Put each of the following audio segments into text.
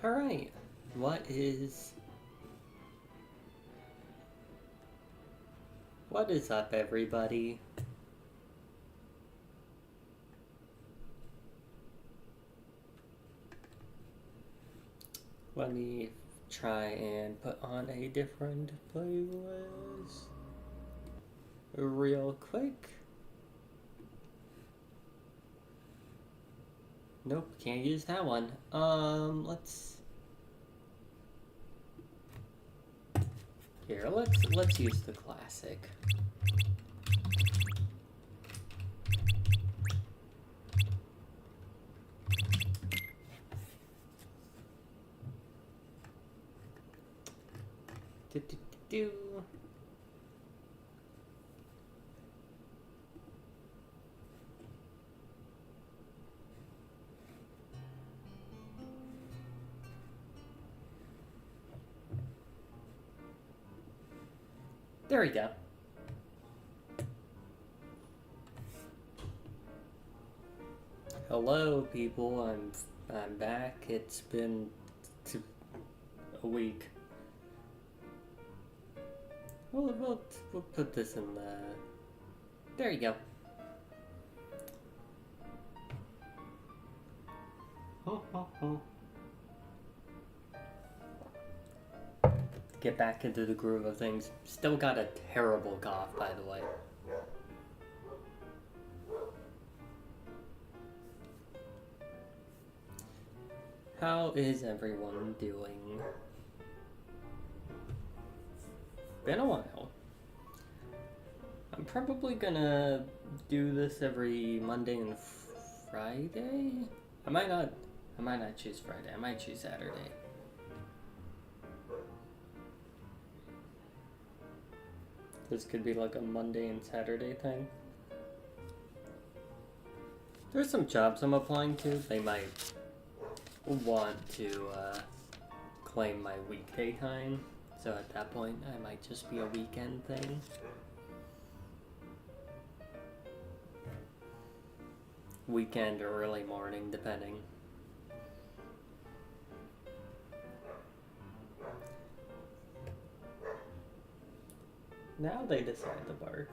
Alright, what is up, everybody? Let me try and put on a different playlist real quick. Nope, can't use that one. Let's use the classic. Do. There we go. Hello, people. I'm back. It's been a week. We'll put this in the. There you go. Get back into the groove of things. Still got a terrible cough, by the way. How is everyone doing? Been a while. I'm probably gonna do this every Monday and Friday. I might not choose Friday. I might choose Saturday. This could be like a Monday and Saturday thing. There's some jobs I'm applying to. They might want to claim my weekday time. So at that point, I might just be a weekend thing. Weekend or early morning, depending. Now they decide to bark.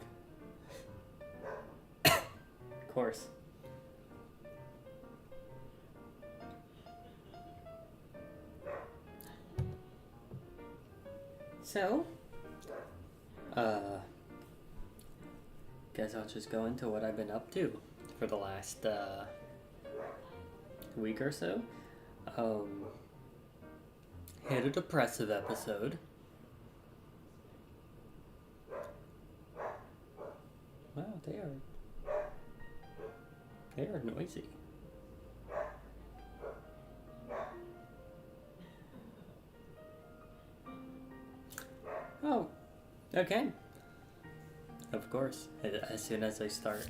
Of course. So, guess I'll just go into what I've been up to for the last week or so. Had a depressive episode. Wow, they are noisy. Oh, okay. Of course, as soon as I start.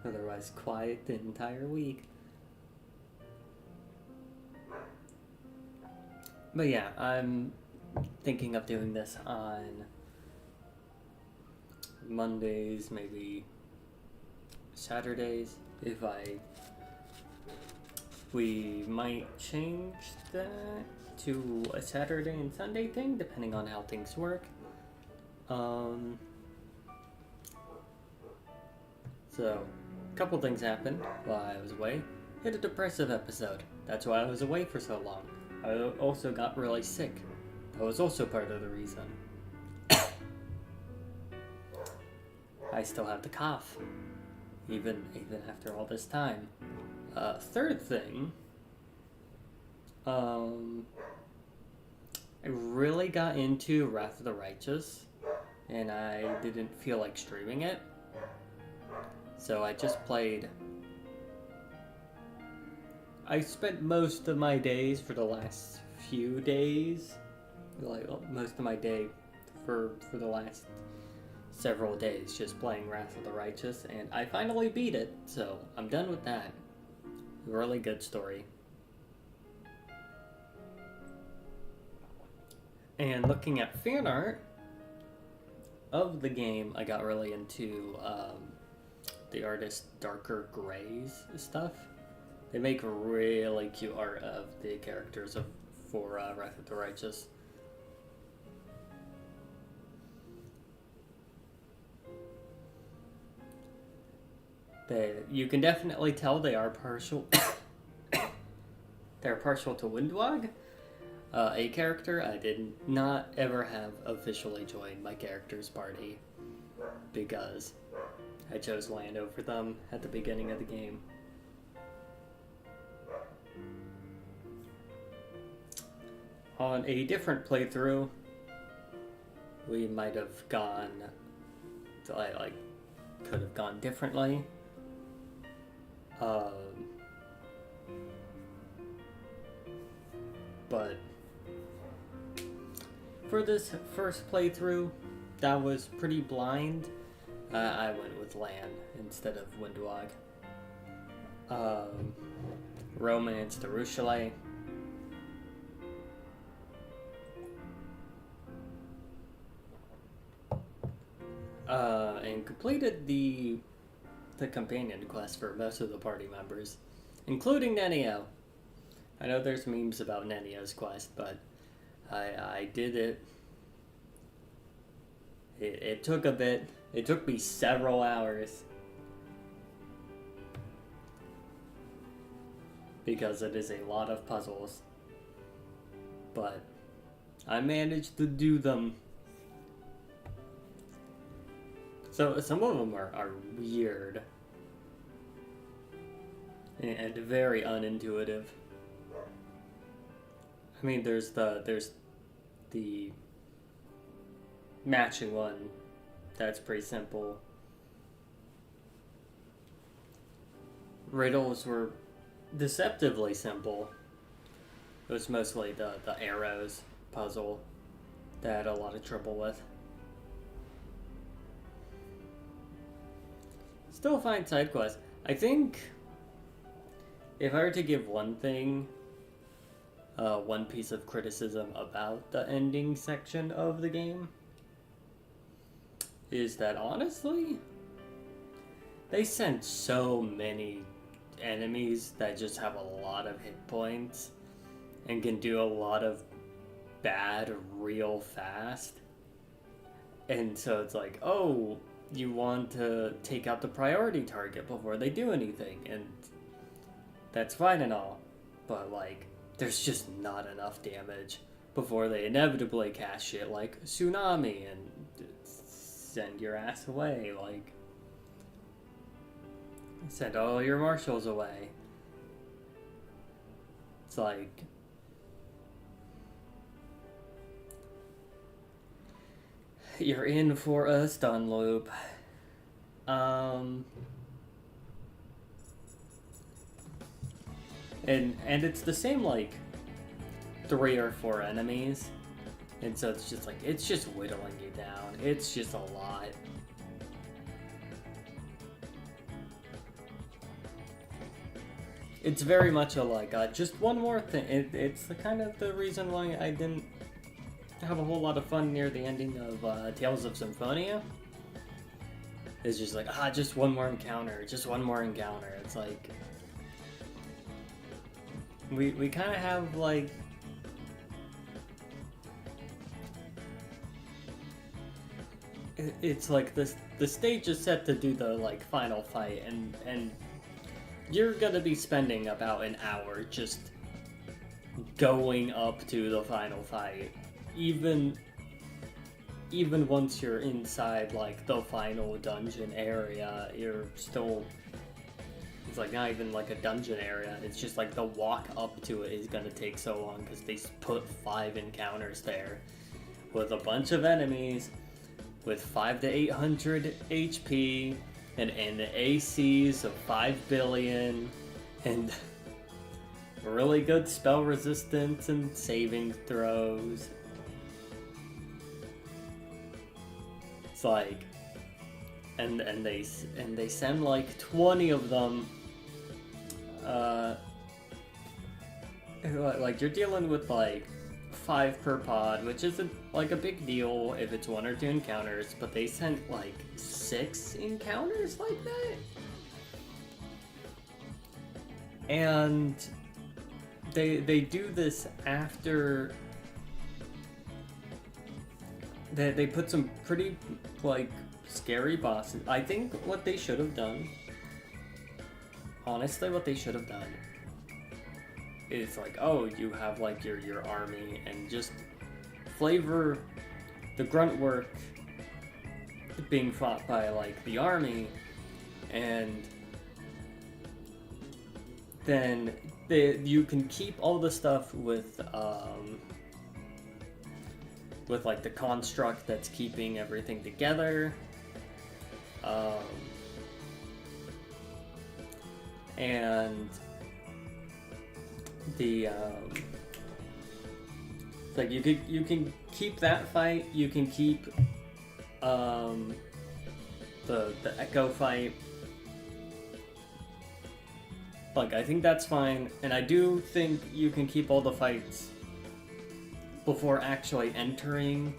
Otherwise, quiet the entire week. But yeah, I'm thinking of doing this on Mondays, maybe Saturdays, we might change that to a Saturday and Sunday thing, depending on how things work. So, a couple things happened while I was away. Hit a depressive episode. That's why I was away for so long. I also got really sick. That was also part of the reason. I still have the cough, even after all this time. Third thing, I really got into Wrath of the Righteous, and I didn't feel like streaming it, so I just played. I spent most of my days for the last few days, like most of my day for the last several days, just playing Wrath of the Righteous, and I finally beat it, so I'm done with that. Really good story. And looking at fan art of the game, I got really into the artist Darker Grays stuff. They make really cute art of the characters for Wrath of the Righteous. You can definitely tell they are partial. They're partial to Windwag, a character I did not ever have officially joined my character's party because I chose land over them at the beginning of the game. On a different playthrough, we might have gone, could have gone differently. But for this first playthrough, that was pretty blind. I went with land instead of Windwag. Romance to Ruchelet. And completed the companion quest for most of the party members, including Nenio. I know there's memes about Nenio's quest, but I did it. It took a bit. It took me several hours. Because it is a lot of puzzles. But I managed to do them. So some of them are weird. And very unintuitive. I mean, there's the matching one. That's pretty simple. Riddles were deceptively simple. It was mostly the arrows puzzle that I had a lot of trouble with. Still find side quests. I think if I were to give one thing, one piece of criticism about the ending section of the game, is that honestly, they sent so many enemies that just have a lot of hit points and can do a lot of bad real fast. And so it's like, oh, you want to take out the priority target before they do anything, and that's fine and all, but like, there's just not enough damage before they inevitably cast shit like Tsunami and send your ass away, like, send all your marshals away. It's like, you're in for a stun loop. And it's the same, like, 3 or 4 enemies. And so it's just like, it's just whittling you down. It's just a lot. It's very much a, like, just one more thing. It's the kind of the reason why I didn't have a whole lot of fun near the ending of Tales of Symphonia. It's just like, just one more encounter. Just one more encounter. It's like, we kind of have, like, it's like the stage is set to do the, like, final fight, and you're gonna be spending about an hour just going up to the final fight. Even once you're inside, like, the final dungeon area, you're still, it's like not even like a dungeon area, it's just like the walk up to it is gonna take so long because they put 5 encounters there with a bunch of enemies with 500 to 800 HP and ACs of 5 billion and really good spell resistance and saving throws. It's like, and they send like 20 of them. Like, you're dealing with like 5 per pod, which isn't like a big deal if it's 1 or 2 encounters, but they sent like 6 encounters like that. And they do this after they put some pretty like scary bosses. I think what they should have done, honestly, what they should have done is like, oh, you have like your army, and just flavor the grunt work being fought by like the army, and then you can keep all the stuff with like the construct that's keeping everything together, and the like you can keep that fight. You can keep the echo fight. Like, I think that's fine, and I do think you can keep all the fights before actually entering,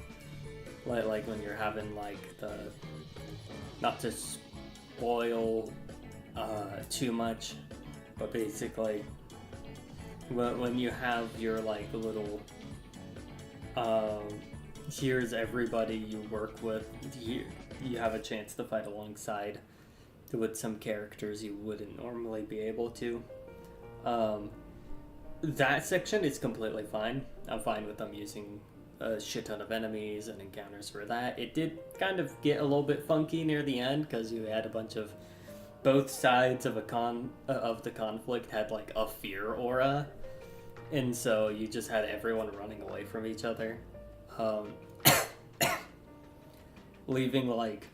like when you're having like the, not to spoil too much, but basically when you have your like little here's everybody you work with, you have a chance to fight alongside with some characters you wouldn't normally be able to. That section is completely fine. I'm fine with them using a shit ton of enemies and encounters for that. It did kind of get a little bit funky near the end because you had a bunch of both sides of the conflict had like a fear aura, and so you just had everyone running away from each other, leaving like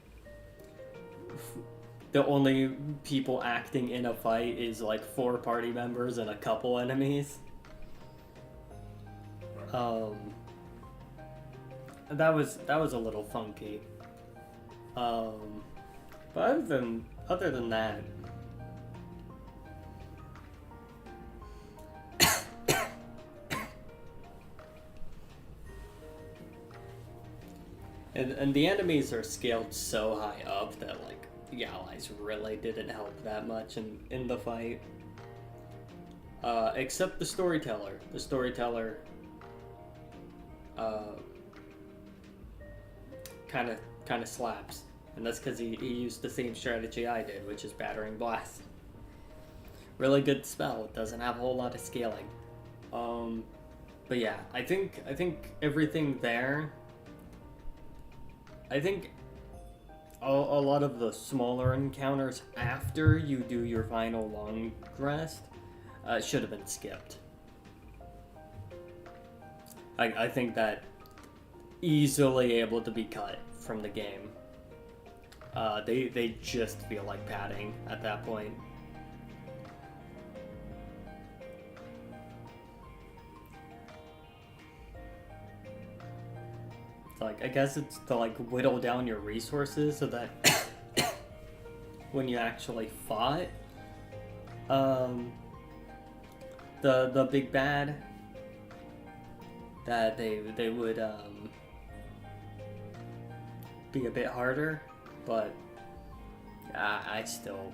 the only people acting in a fight is like 4 party members and a couple enemies. That was a little funky. But other than that, and the enemies are scaled so high up that like the allies really didn't help that much in the fight. Except the storyteller. The storyteller kind of slaps, and that's because he used the same strategy I did, which is Battering Blast. Really good spell. It doesn't have a whole lot of scaling. But yeah, I think everything there. I think a lot of the smaller encounters after you do your final long rest should have been skipped. I think that easily able to be cut from the game. They just feel like padding at that point. Like, I guess it's to like whittle down your resources so that when you actually fought the big bad, that they would be a bit harder, but I still,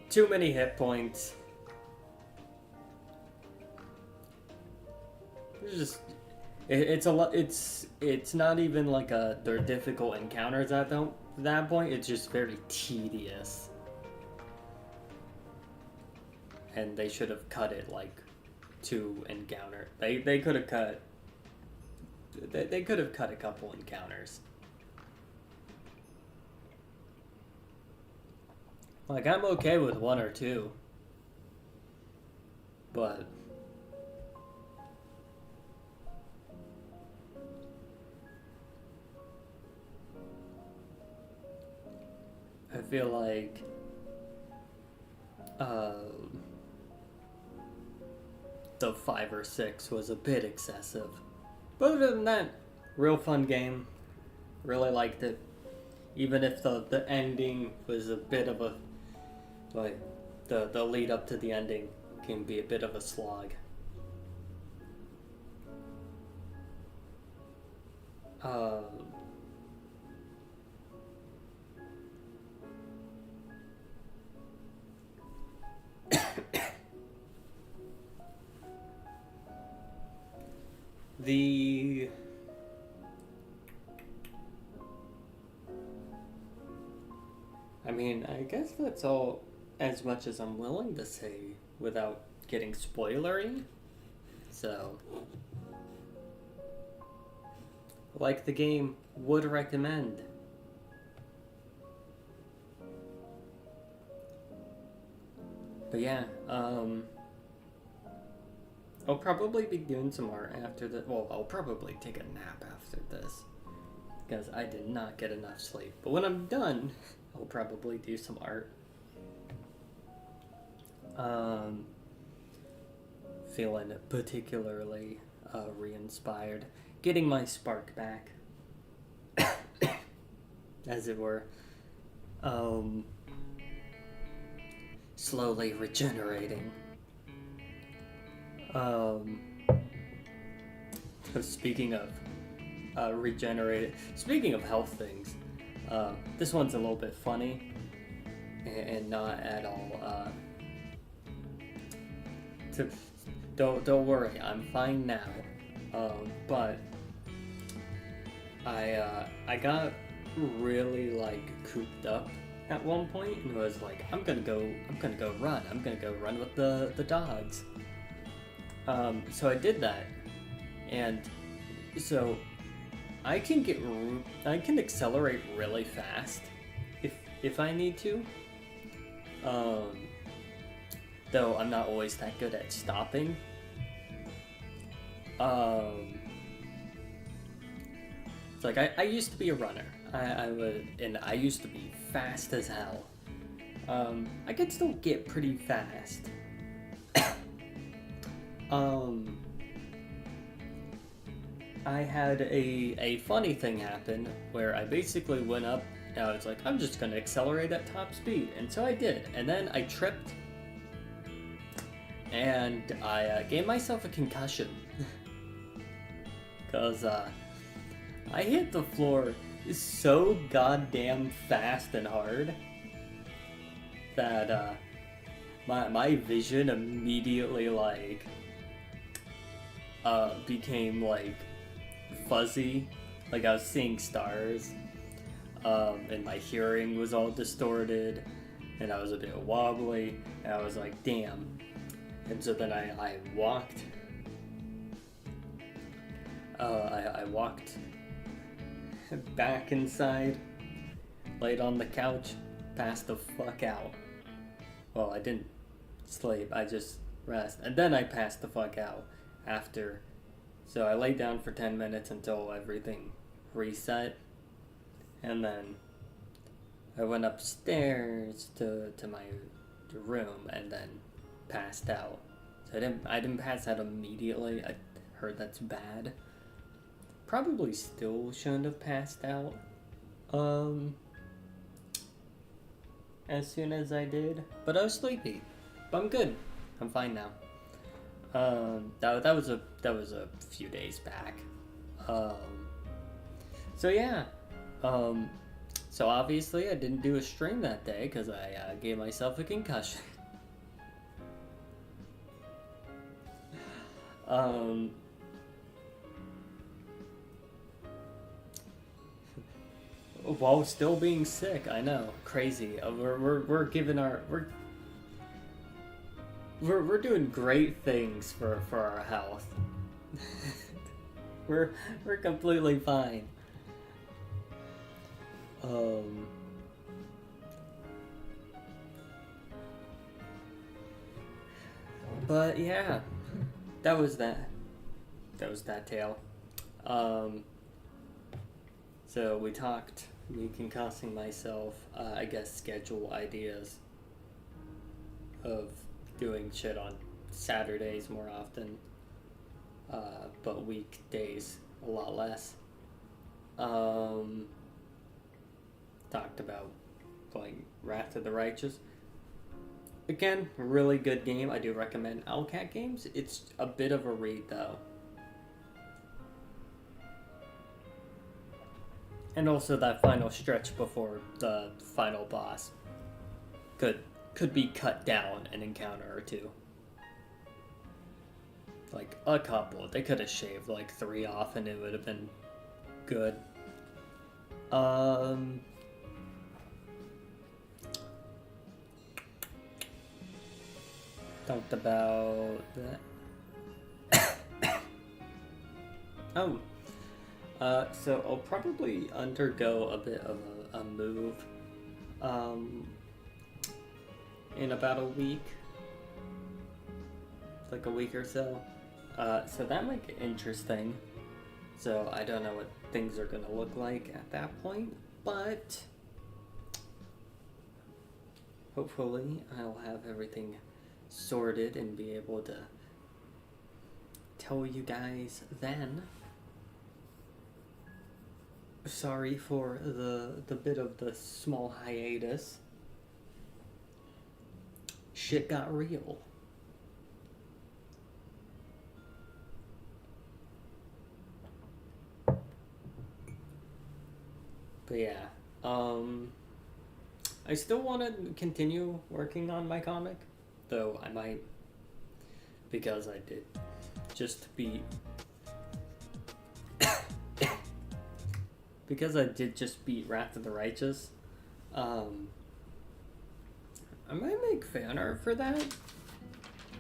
too many hit points. It's just it's a lot. It's not even like they're difficult encounters at that point. It's just very tedious, and they should have cut it like to encounter. They could have cut. They could have cut a couple encounters. Like, I'm okay with 1 or 2, but I feel like the 5 or 6 was a bit excessive. But other than that, real fun game. Really liked it. Even if the ending was a bit of a, like, the lead up to the ending can be a bit of a slog. The I mean, I guess that's all as much as I'm willing to say without getting spoilery. So, like the game, would recommend. But yeah, I'll probably be doing some art after the. Well, I'll probably take a nap after this because I did not get enough sleep. But when I'm done, I'll probably do some art. Feeling particularly re-inspired, getting my spark back, as it were. Slowly regenerating. Speaking of speaking of health things, this one's a little bit funny and not at all. Don't worry, I'm fine now. But I got really like cooped up at one point and was like, I'm gonna go run with the dogs. So I did that, and so I can accelerate really fast if I need to. Though I'm not always that good at stopping. It's like I used to be a runner. I used to be fast as hell. I could still get pretty fast. I had a funny thing happen where I basically went up and I was like, I'm just gonna accelerate at top speed, and so I did, and then I tripped and I gave myself a concussion because I hit the floor so goddamn fast and hard that my vision immediately like became like fuzzy, like I was seeing stars, and my hearing was all distorted, and I was a bit wobbly, and I was like, damn. And so then I walked. I walked back inside, laid on the couch, passed the fuck out. Well, I didn't sleep, I just rest. And then I passed the fuck out after. So I laid down for 10 minutes until everything reset. And then I went upstairs to my room and then passed out. So I didn't pass out immediately. I heard that's bad. Probably still shouldn't have passed out as soon as I did, but I was sleepy. But I'm good. I'm fine now. That was a few days back. So yeah. So obviously I didn't do a stream that day because I gave myself a concussion. While still being sick, I know, crazy. We're giving we're doing great things for our health. we're completely fine. But yeah, that was that tale. So we talked, me concussing myself, I guess schedule ideas of doing shit on Saturdays more often, but weekdays a lot less. Talked about playing Wrath of the Righteous. Again, really good game. I do recommend Owlcat games. It's a bit of a read though. And also that final stretch before the final boss could be cut down an encounter or two. like a couple. They could have shaved like 3 off and it would have been good. Talked about that. So I'll probably undergo a bit of a move in about a week. Like a week or so. So that might get interesting. So I don't know what things are gonna look like at that point, but hopefully I'll have everything sorted and be able to tell you guys then. Sorry for the bit of the small hiatus. Shit got real. But yeah, I still want to continue working on my comic, though I might, because I did just beat, because I did just beat Wrath of the Righteous, I might make fan art for that.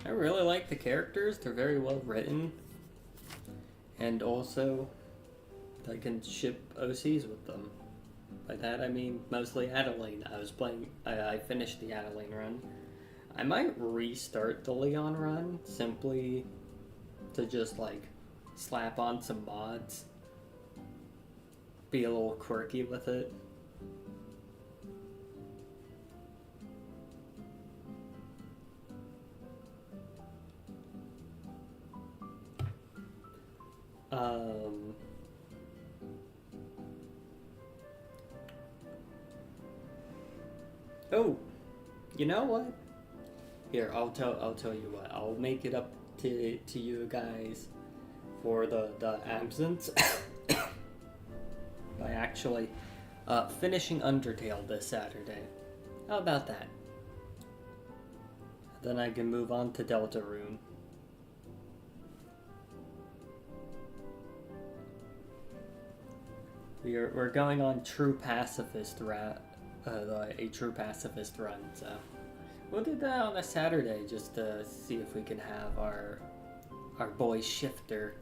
I really like the characters, they're very well written, and also I can ship OCs with them. By that I mean mostly Adeline. I finished the Adeline run. I might restart the Leon run simply to just like slap on some mods. Be a little quirky with it. Oh, you know what? Here, I'll tell you what. I'll make it up to you guys for the absence by actually finishing Undertale this Saturday. How about that? Then I can move on to Deltarune. We're going on true pacifist a true pacifist run, so we'll do that on a Saturday just to see if we can have our boy Shifter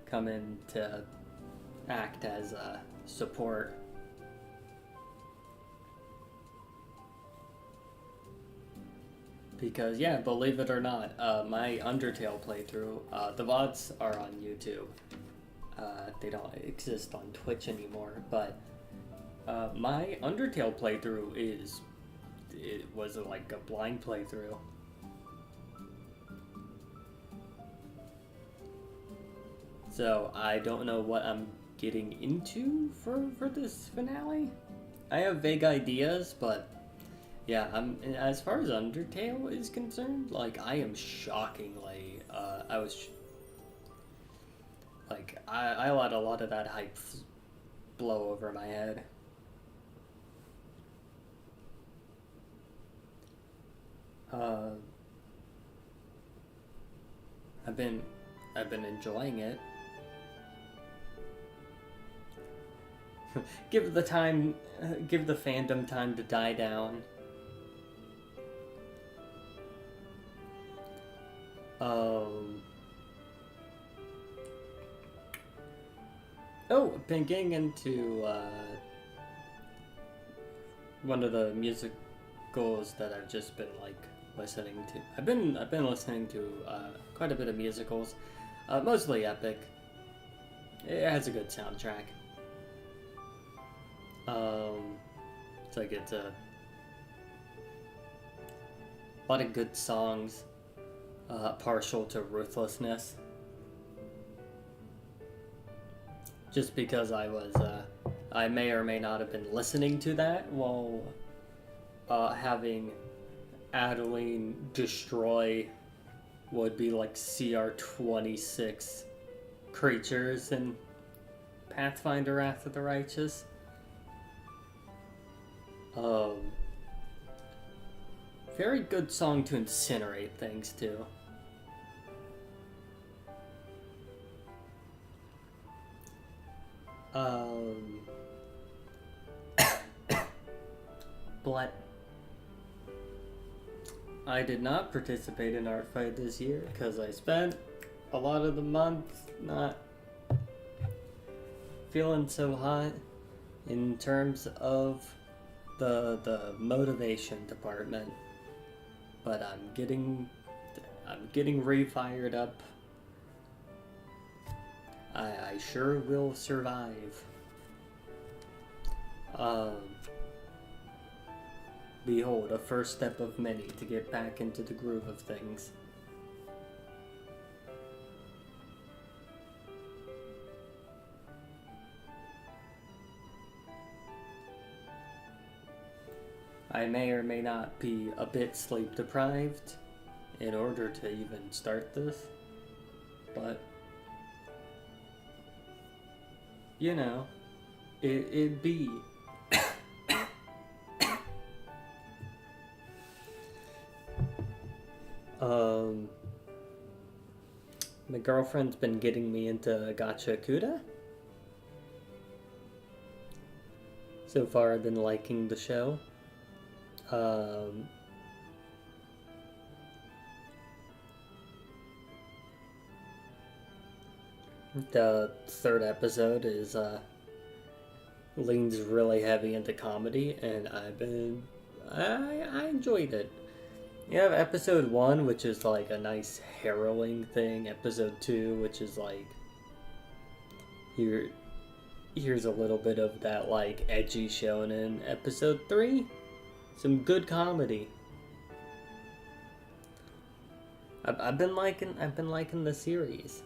come in to act as a support. Because yeah, believe it or not, my Undertale playthrough, the VODs are on YouTube. They don't exist on Twitch anymore, but my Undertale playthrough was like a blind playthrough. So I don't know what I'm getting into for this finale. I have vague ideas, but yeah, as far as Undertale is concerned, like I am shockingly, I let a lot of that hype blow over my head. I've been enjoying it. Give the fandom time to die down. Oh, I've been getting into one of the musicals that I've just been like listening to. I've been listening to quite a bit of musicals, mostly epic. It has a good soundtrack. It's a lot of good songs, partial to ruthlessness. Just because I may or may not have been listening to that while having Adeline destroy what would be like CR26 creatures in Pathfinder Wrath of the Righteous. Very good song to incinerate things too. Um, but I did not participate in Art Fight this year because I spent a lot of the month not feeling so hot in terms of the motivation department. But I'm getting re-fired up. I sure will survive. Behold, a first step of many to get back into the groove of things. I may or may not be a bit sleep deprived in order to even start this, but you know, it'd be my girlfriend's been getting me into Gacha Kuda. So far I've been liking the show. The third episode is leans really heavy into comedy, and I enjoyed it. You have episode 1, which is like a nice harrowing thing. Episode 2, which is like here's a little bit of that like edgy shonen. Episode 3, some good comedy. I've been liking the series.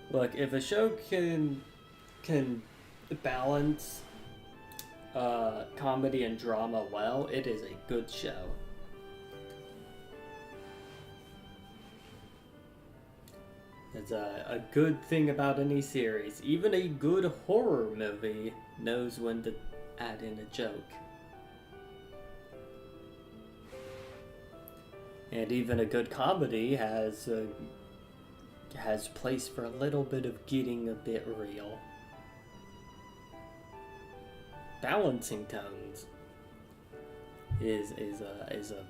Look, if a show can balance comedy and drama well, it is a good show. It's a good thing about any series. Even a good horror movie knows when to add in a joke. And even a good comedy has place for a little bit of getting a bit real. Balancing tones is a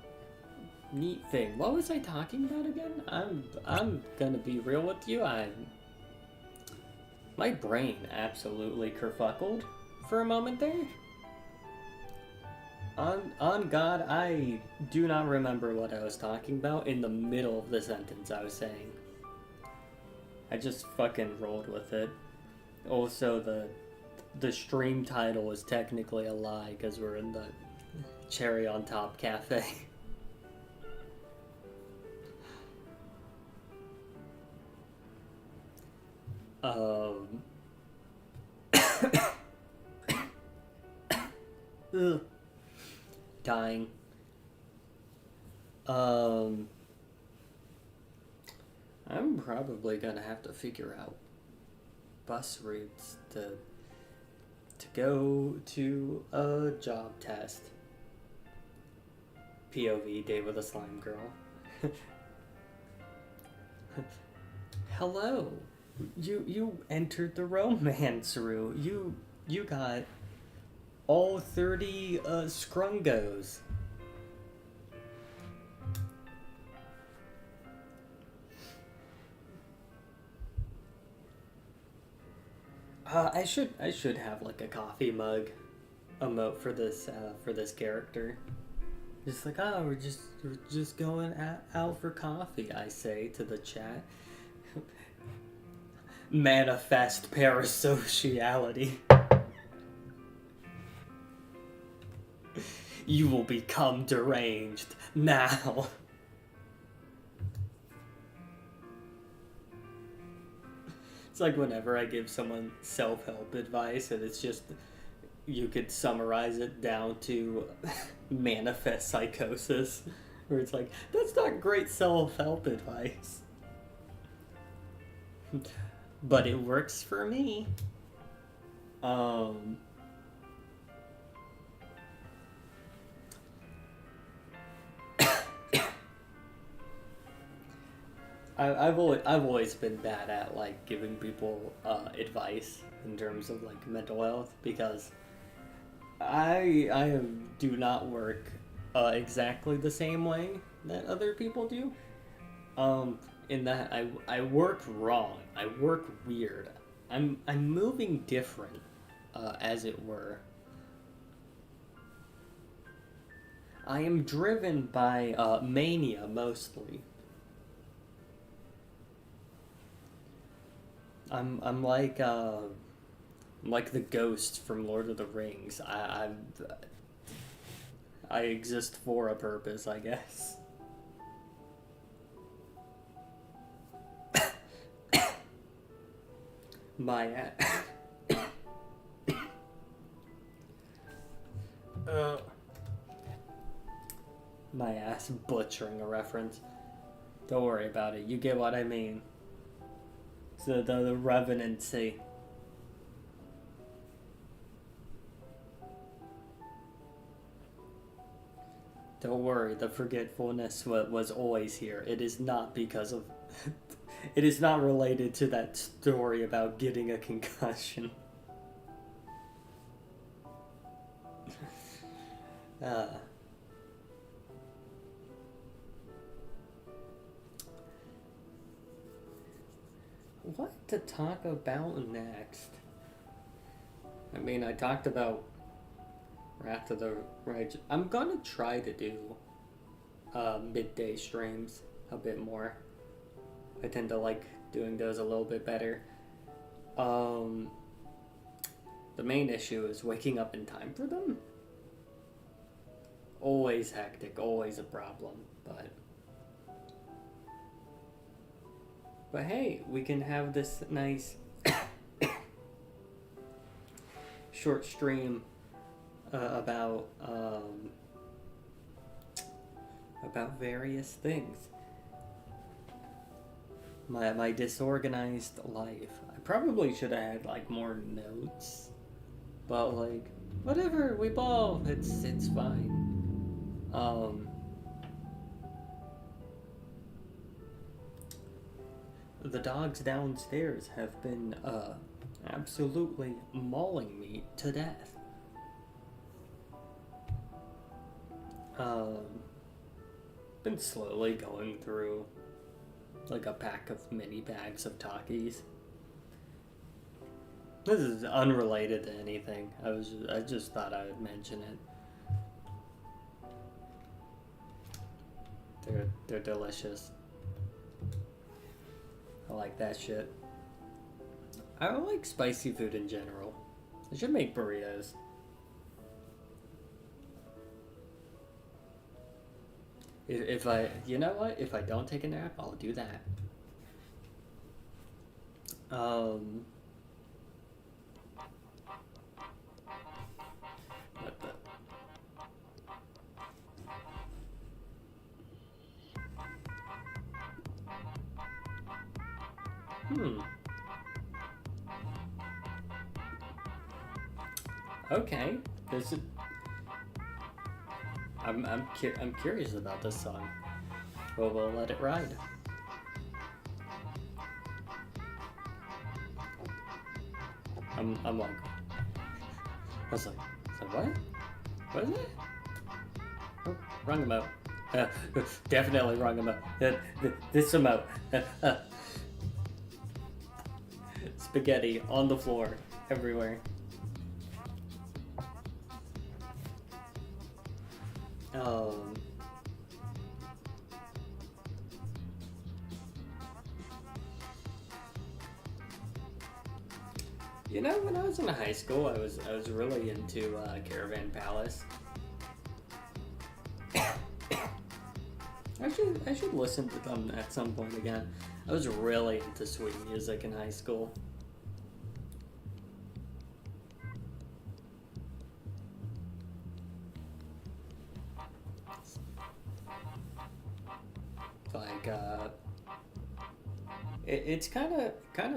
neat thing. What was I talking about again? I'm gonna be real with you. My brain absolutely kerfuckled for a moment there. On God, I do not remember what I was talking about in the middle of the sentence I was saying. I just fucking rolled with it. Also, the stream title is technically a lie because we're in the Cherry on Top Cafe. Ugh. Dying. I'm probably gonna have to figure out bus routes to go to a job test. POV, Day with a Slime Girl. Hello. You entered the romance route. You got all 30 scrungos. I should have like a coffee mug emote for this character. Just like, oh, we're just going out for coffee, I say to the chat. Manifest parasociality. You will become deranged now. It's like whenever I give someone self-help advice and it's just, you could summarize it down to manifest psychosis, where it's like, that's not great self-help advice. But it works for me. I've always been bad at like giving people advice in terms of like mental health because I do not work exactly the same way that other people do. In that I work wrong. I work weird. I'm moving different, as it were. I am driven by mania mostly. I'm like the ghost from Lord of the Rings. I exist for a purpose, I guess. My my ass butchering a reference. Don't worry about it. You get what I mean. So the revenancy. Don't worry, the forgetfulness was always here. It is not because of... it is not related to that story about getting a concussion. What to talk about next? I mean, I talked about Wrath of the Rage. I'm gonna try to do midday streams a bit more. I tend to like doing those a little bit better. The main issue is waking up in time for them. Always hectic, always a problem, but hey, we can have this nice short stream about various things. My disorganized life. I probably should have had like more notes, but like whatever, we ball. It's fine. The dogs downstairs have been absolutely mauling me to death. Been slowly going through like a pack of mini bags of Takis. This is unrelated to anything. I just thought I would mention it. They're delicious. I like that shit. I don't like spicy food in general. I should make burritos. If you know what? If I don't take a nap, I'll do that. What the? Okay. This is... I'm curious about this song. Well, we'll let it ride. I'm like... I was like, what? What is it? Oh, wrong emote. Definitely wrong emote. This emote. Spaghetti on the floor, everywhere. You know, when I was in high school, I was really into Caravan Palace. I should listen to them at some point again. I was really into sweet music in high school. Like, it's kind of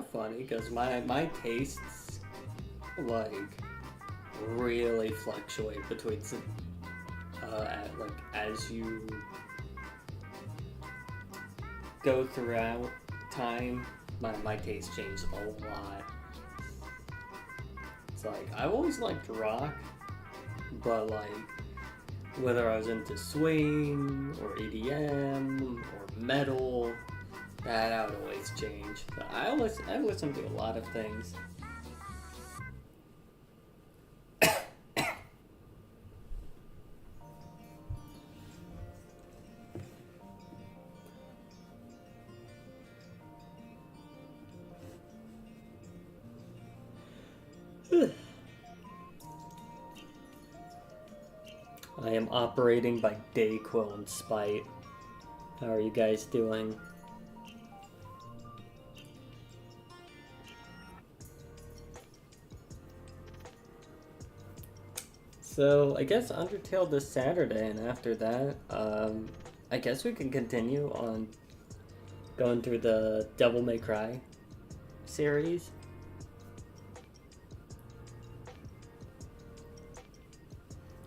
funny because my tastes like really fluctuate between like as you go throughout time, my taste changed a lot. It's like, I always liked rock, but like, whether I was into swing, or EDM, or metal, that would always change. But I listen to a lot of things. I am operating by Dayquil and Spite. How are you guys doing? So, I guess Undertale this Saturday, and after that, I guess we can continue on going through the Devil May Cry series.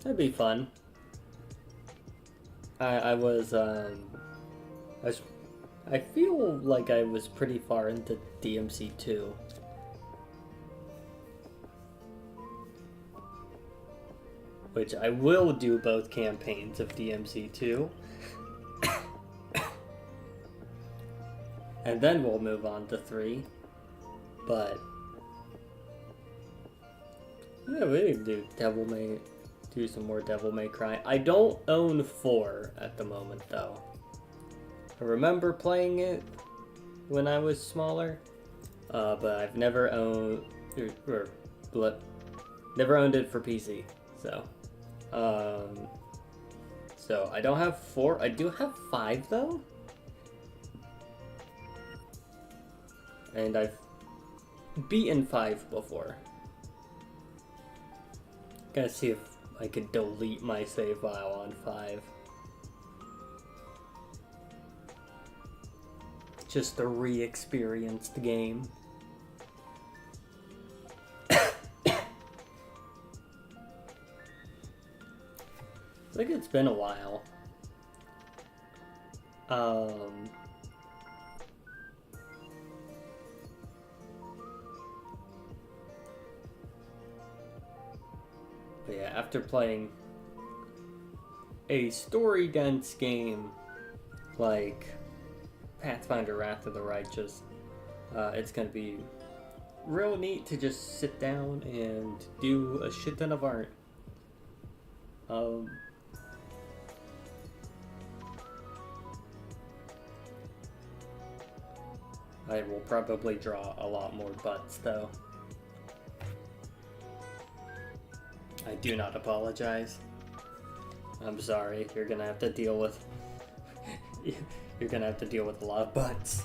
That'd be fun. I feel like I was pretty far into DMC 2. Which I will do both campaigns of DMC 2. And then we'll move on to 3. But yeah, we can do some more Devil May Cry. I don't own 4 at the moment though. I remember playing it when I was smaller, but I've never owned never owned it for PC. So I don't have 4. I do have 5 though, and I've beaten 5 before. Gotta see if I could delete my save file on 5. Just a re-experienced game. I think it's been a while. But yeah, after playing a story-dense game like Pathfinder Wrath of the Righteous, it's gonna be real neat to just sit down and do a shit ton of art. I will probably draw a lot more butts though. I do not apologize. I'm sorry, you're gonna have to deal with you're gonna have to deal with a lot of butts.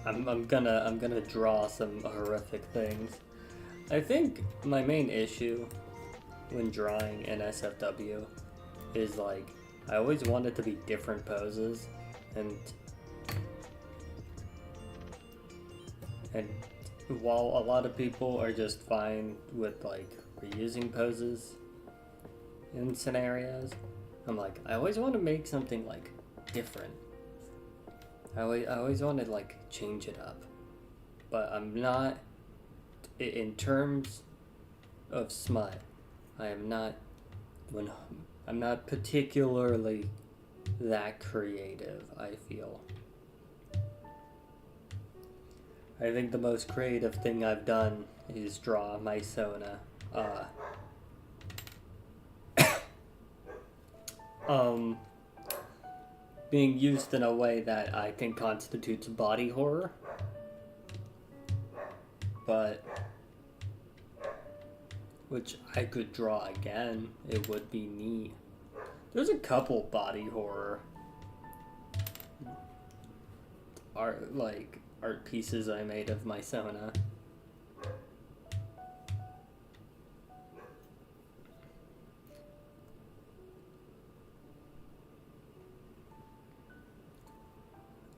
I'm gonna draw some horrific things. I think my main issue when drawing in SFW is like I always want it to be different poses, and while a lot of people are just fine with like reusing poses in scenarios, I'm like, I always want to make something like different. I always want to like change it up, but I'm not, in terms of smut, I'm not particularly that creative, I feel. I think the most creative thing I've done is draw my Sona. Being used in a way that I think constitutes body horror. But which I could draw again. It would be neat. There's a couple body horror art pieces I made of my Sona.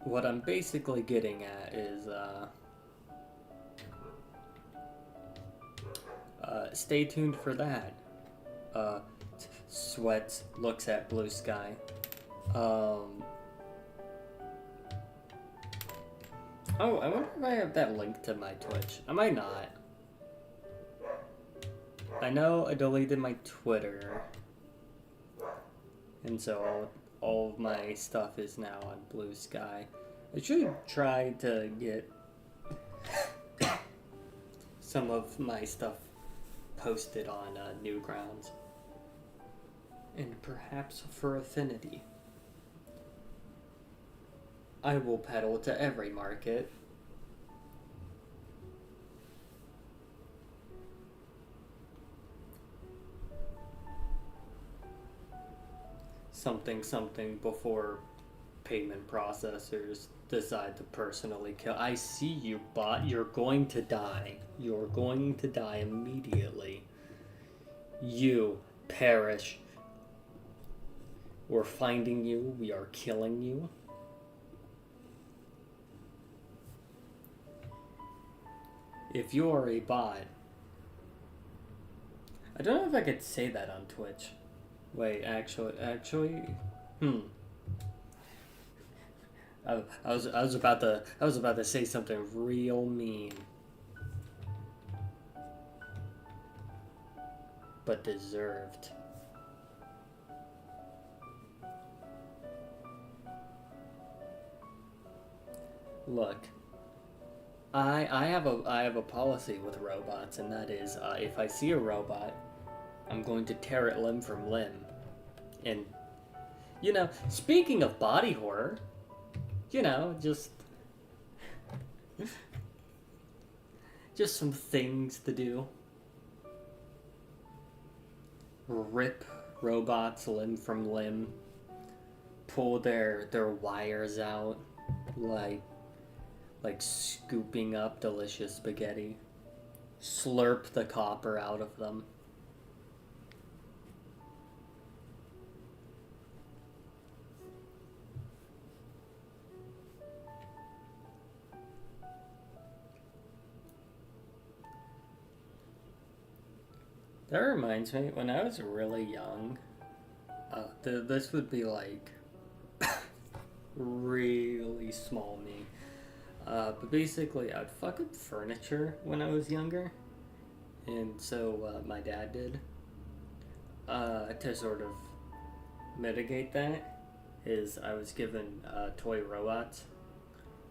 What I'm basically getting at is stay tuned for that. Uh, sweats, looks at blue sky. Oh, I wonder if I have that link to my Twitch. I might not. I know I deleted my Twitter. And so all of my stuff is now on Blue Sky. I should try to get some of my stuff posted on Newgrounds. And perhaps for Affinity. I will pedal to every market. Something before payment processors decide to personally kill. I see you, bot. You're going to die. You're going to die immediately. You perish. We're finding you. We are killing you. If you are a bot, I don't know if I could say that on Twitch. Wait, actually, I was about to say something real mean, but deserved. Look, I have a policy with robots, and that is, if I see a robot, I'm going to tear it limb from limb. And, you know, speaking of body horror, you know, just some things to do. Rip robots limb from limb. Pull their wires out like scooping up delicious spaghetti. Slurp the copper out of them. That reminds me, when I was really young, this would be like really small me. But basically, I'd fuck up furniture when I was younger, and so my dad did. To sort of mitigate that, is I was given toy robots,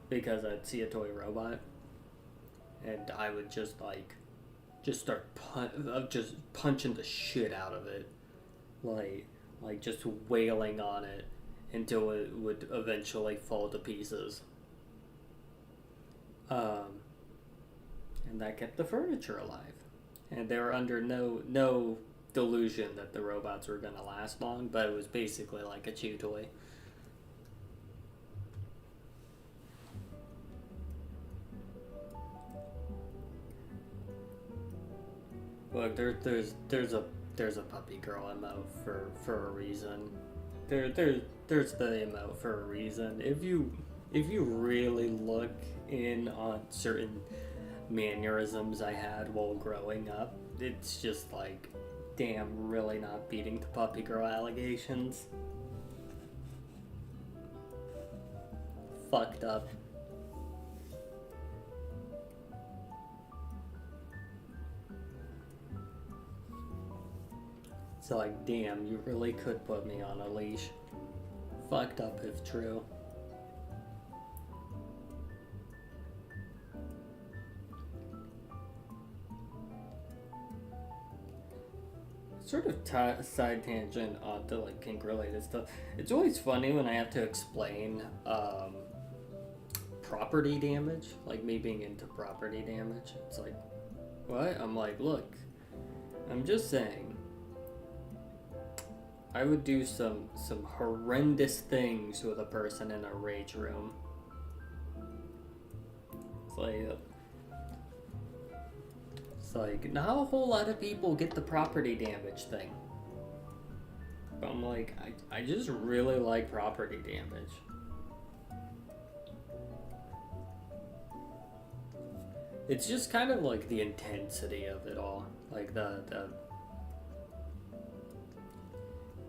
because I'd see a toy robot, and I would just start punching the shit out of it, like just wailing on it until it would eventually fall to pieces. And that kept the furniture alive, and they were under no delusion that the robots were gonna last long, but it was basically like a chew toy. Look, there's a puppy girl emote for a reason. There's the emote for a reason. If you really look in on certain mannerisms I had while growing up, it's just like, damn, really not beating the puppy girl allegations. Fucked up. So like, damn, you really could put me on a leash. Fucked up if true. Sort of side tangent onto like kink related stuff. It's always funny when I have to explain property damage, like me being into property damage. It's like, what? I'm like, look, I'm just saying, I would do some horrendous things with a person in a rage room. It's like not a whole lot of people get the property damage thing. But I'm like, I just really like property damage. It's just kind of like the intensity of it all. Like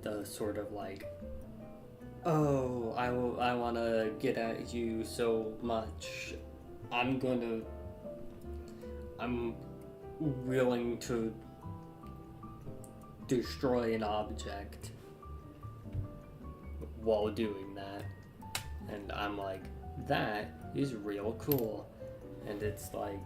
the sort of like, oh, I want to get at you so much. I'm willing to destroy an object while doing that. And I'm like, that is real cool. And it's like,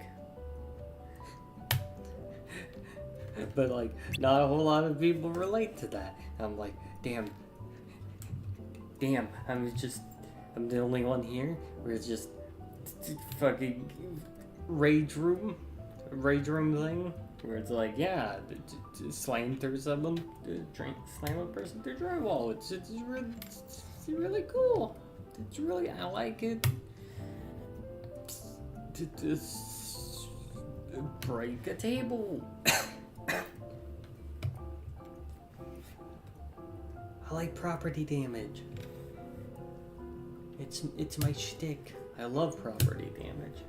but like, not a whole lot of people relate to that. I'm like, damn, I'm the only one here where it's just fucking rage room thing, where it's like, yeah, slam through someone, slam a person through drywall. It's really cool. It's really, I like it. To break a table. I like property damage. It's my shtick. I love property damage.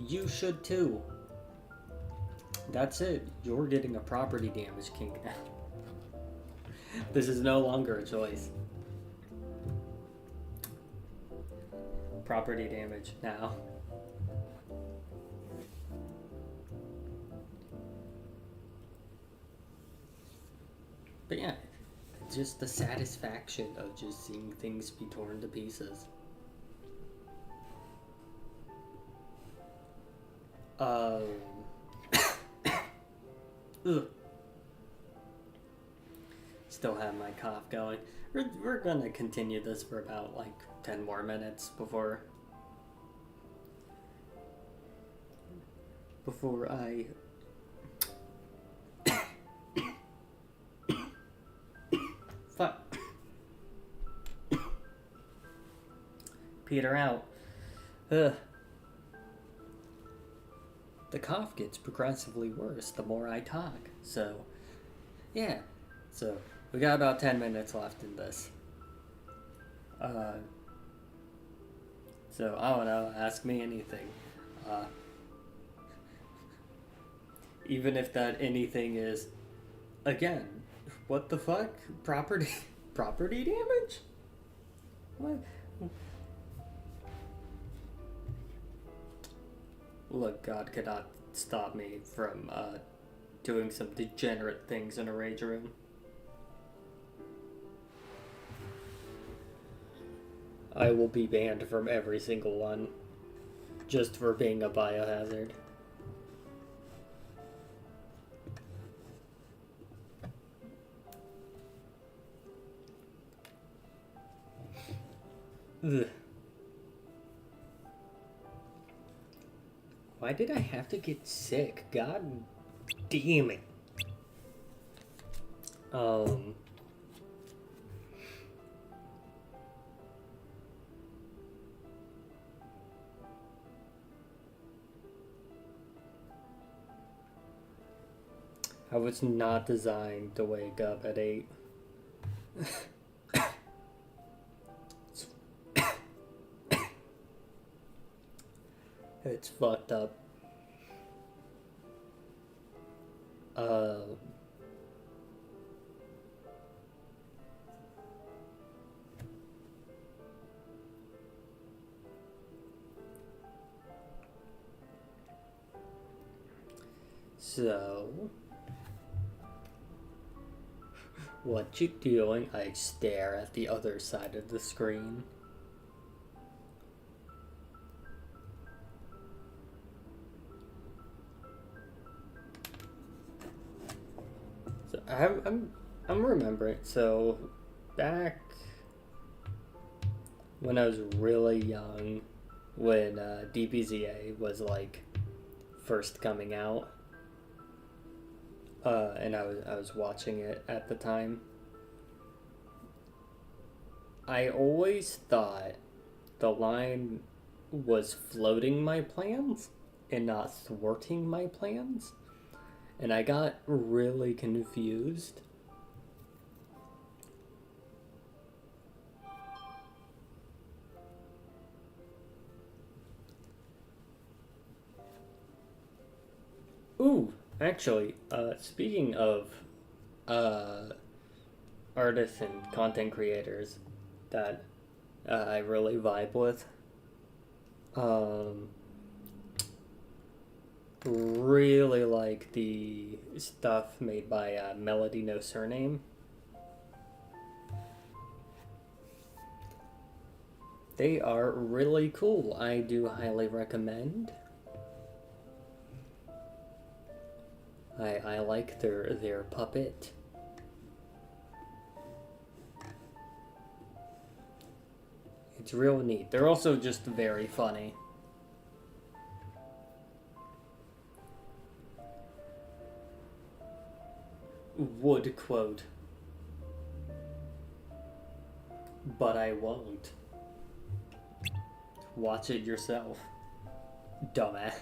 You should too. That's it. You're getting a property damage kink now. This is no longer a choice. Property damage now. But yeah, just the satisfaction of just seeing things be torn to pieces. Ugh. Still have my cough going. We're gonna continue this for about like 10 more minutes before I fuck peter out. Ugh. The cough gets progressively worse the more I talk. So, yeah. So, we got about 10 minutes left in this. So, I don't know. Ask me anything. Even if that anything is, again, what the fuck? Property damage? What? Look, God cannot stop me from doing some degenerate things in a rage room. I will be banned from every single one, just for being a biohazard. Ugh. Why did I have to get sick? God damn it. I was not designed to wake up at 8. It's fucked up. So, what you doing? I stare at the other side of the screen. So I'm remembering. So, back when I was really young, when DBZA was like first coming out. And I was watching it at the time. I always thought the line was floating my plans and not thwarting my plans. And I got really confused. Ooh, actually, speaking of artists and content creators that I really vibe with, um, really like the stuff made by Melody No Surname. They are really cool. I do highly recommend. I like their puppet. It's real neat. They're also just very funny. Would quote, but I won't. Watch it yourself, dumbass.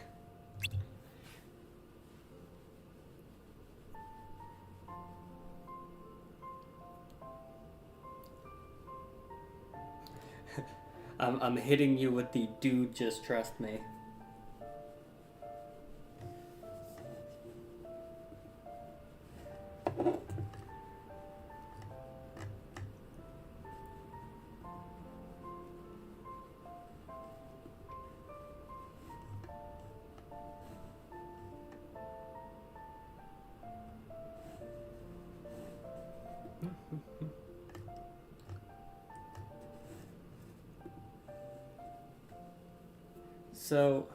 I'm hitting you with the dude, just trust me. So,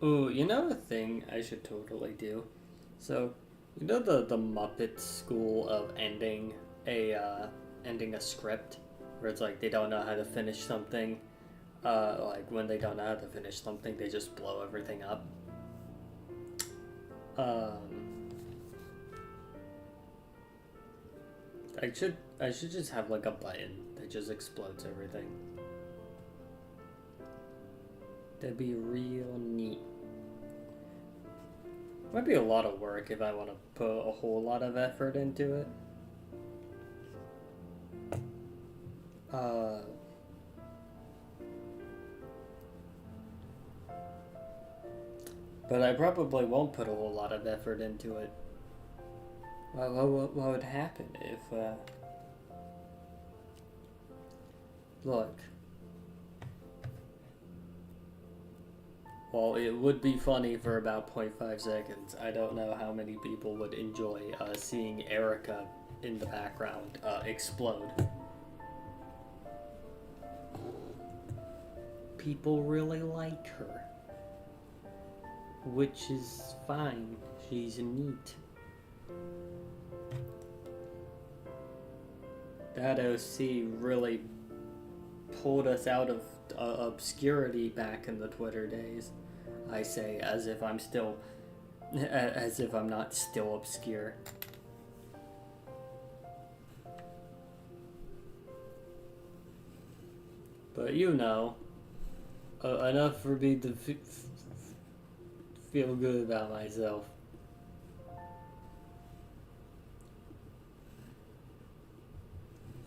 ooh, you know a thing I should totally do? So, you know the Muppet school of ending a script where it's like they don't know how to finish something. Like when they don't know how to finish something, they just blow everything up. I should just have like a button that just explodes everything. That'd be real neat. Might be a lot of work if I want to put a whole lot of effort into it. But I probably won't put a whole lot of effort into it. What would happen if, look. Well, it would be funny for about 0.5 seconds. I don't know how many people would enjoy seeing Erica in the background explode. People really like her. Which is fine. She's neat. That OC really pulled us out of obscurity back in the Twitter days. I say as if I'm not still obscure. But you know, enough for me to feel good about myself.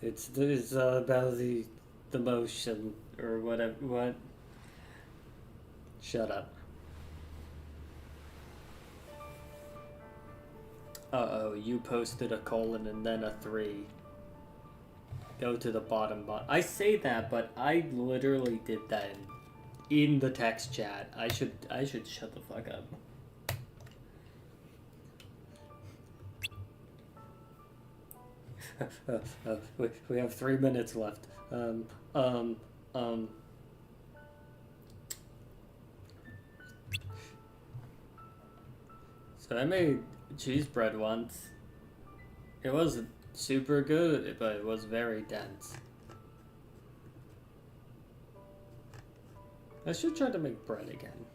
It's about the motion or whatever. What? Shut up. Uh-oh, you posted a colon and then a 3. Go to the bottom. I say that, but I literally did that in the text chat. I should shut the fuck up. We have 3 minutes left. So I made cheese bread once. It wasn't super good, but it was very dense. I should try to make bread again.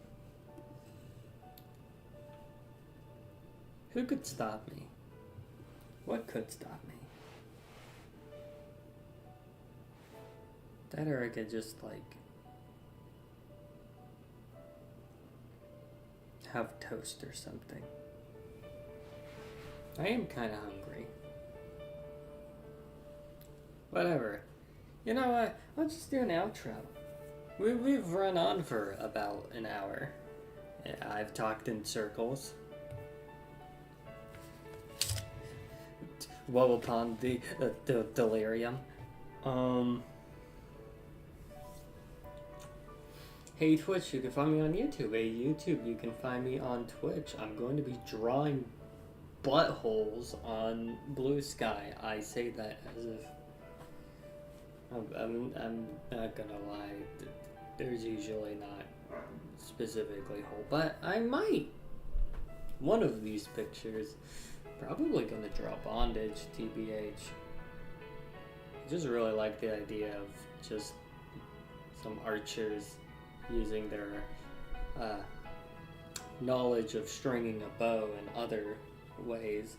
Who could stop me? What could stop me? That or I could just, like, have toast or something. I am kind of hungry. Whatever. You know what? I'll just do an outro. We've run on for about an hour. I've talked in circles. woe upon the delirium. Hey Twitch, you can find me on YouTube. Hey YouTube, you can find me on Twitch. I'm going to be drawing buttholes on Blue Sky. I say that as if I'm not gonna lie. There's usually not specifically hole, but I might. One of these pictures, probably gonna draw bondage, TBH. I just really like the idea of just some archers using their knowledge of stringing a bow in other ways.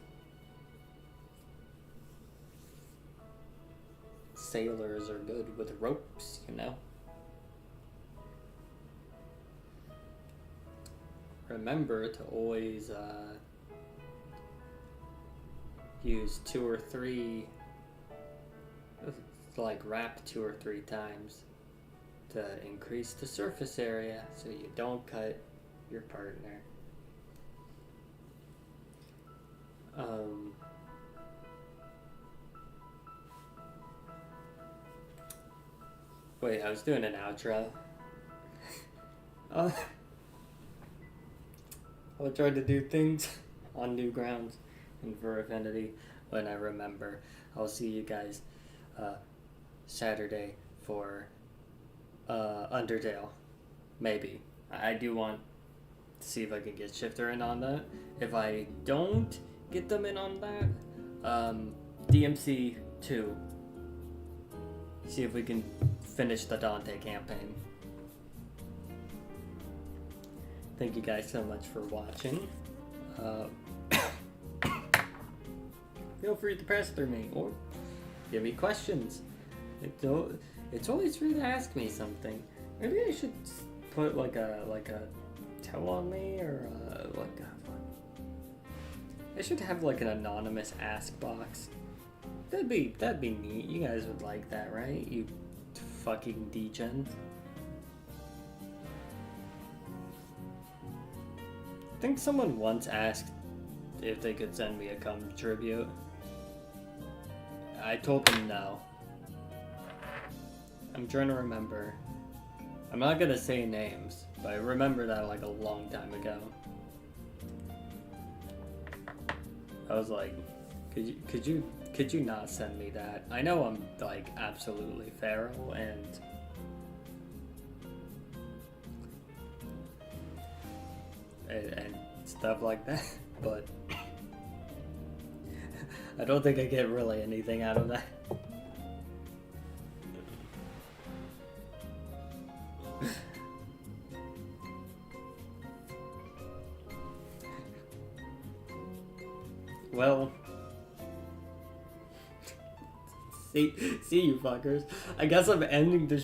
Sailors are good with ropes, you know. Remember to always use 2 or 3, like wrap 2 or 3 times to increase the surface area so you don't cut your partner. Wait, I was doing an outro. I try to do things on new grounds and for affinity when I remember. I'll see you guys Saturday for Undertale. Maybe. I do want to see if I can get Shifter in on that. If I don't get them in on that, DMC 2. See if we can finish the Dante campaign. Thank you guys so much for watching. Feel free to press through me or give me questions. It's always free to ask me something. Maybe I should put like a tell on me or I should have like an anonymous ask box. That'd be neat. You guys would like that, right? You fucking degens. I think someone once asked if they could send me a cum tribute. I told them no. I'm trying to remember. I'm not gonna say names, but I remember that like a long time ago. I was like, could you not send me that? I know I'm like absolutely feral and stuff like that, but I don't think I get really anything out of that. Well, see you fuckers. I guess I'm ending the